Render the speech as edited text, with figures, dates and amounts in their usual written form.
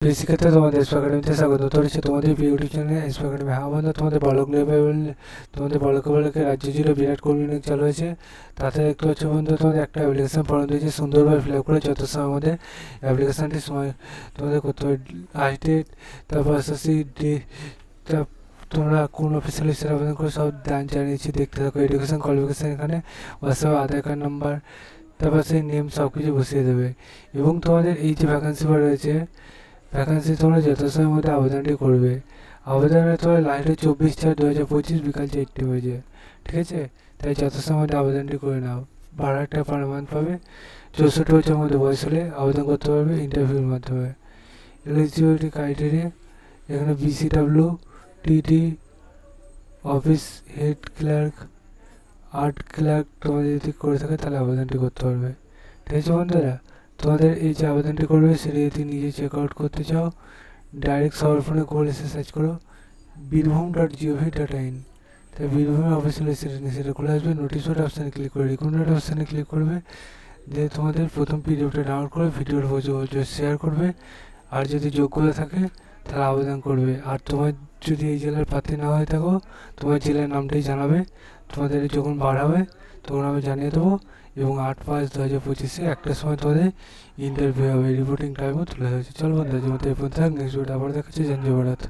শিক্ষার্থী তোমাদের এসপি একাডেমিতে স্বাগত। তো হচ্ছে তোমাদের ইউটিউব চ্যানেল এসপি একাডেমি। হ্যাঁ বন্ধু, তোমাদের বড় লেভেল তোমাদের বড় লেভেলের রাজ্য জুড়ে বিরাট কর্মী নিয়োগ চালু হয়েছে। তাতে দেখতে পাচ্ছ বন্ধু, তোমাদের একটা অ্যাপ্লিকেশন ফর্ম দিয়েছে, সুন্দরভাবে ফিল আপ করে যত সময় মধ্যে অ্যাপ্লিকেশনটি সময় তোমাদের করতে হবে। লাস্ট ডেট, তারপর আসাসি তোমরা কোন অফিসিয়াল হিসেবে আবেদন করে সব জানিয়েছি, দেখতে থাকো। এডুকেশন কোয়ালিফিকেশান এখানে হোয়াটসঅ্যাপ আধার কার্ড নাম্বার, তারপর সেই নেম সব কিছু বসিয়ে দেবে। এবং তোমাদের এই যে ভ্যাকান্সি রয়েছে, ভ্যাকান্সি তোমরা যথাসময়ের মধ্যে আবেদনটি করবে। আবেদনের তোমার লাস্টে 24/4/2025 বিকাল 4টে বাজে, ঠিক আছে? তাই যথাসময়ের মধ্যে আবেদনটি করে নাও। 12 টাকা পার মান্থ পাবে। 64 বছরের মধ্যে বয়স হলে আবেদন করতে পারবে ইন্টারভিউর মাধ্যমে। এলিজিবিলিটি ক্রাইটেরিয়া এখানে BCW, TT, office head clerk, art clerk তোমাদের যদি করে থাকে তাহলে আবেদনটি করতে পারবে, ঠিক আছে বন্ধুরা? তোমাদের এই যে আবেদনটি করবে সেটি যদি নিজে চেক আউট করতে চাও, ডাইরেক্ট সবার ফোনে গুগলে এসে সার্চ করো birbhum.gov.in। তাই বীরভূমের অফিসিয়াল সেটা খুলে আসবে। নোটিশ বোর্ড অপশানে ক্লিক করে রিকমেন্ডেড অপশানে ক্লিক করবে। দিয়ে তোমাদের প্রথম পিডিএফটা ডাউনলোড করে ভিডিওর শেয়ার করবে। আর যদি যোগ্যতা থাকে তাহলে আবেদন করবে। আর তোমার যদি এই জেলার প্রার্থী না হয়ে থাকো, তোমার জেলার নামটাই জানাবে। তোমাদের যখন বাড়াবে তখন আমি জানিয়ে দেবো। এবং 8/5/2025 একটার সময় তোমাদের ইন্টারভিউ হবে। রিপোর্টিং টাইমও তুলে ধরেছে। চল বন্ধু, আজ মতো এই পর্যন্ত। নেক্সট ভিডিও আবার দেখাচ্ছি। জয় ভারত।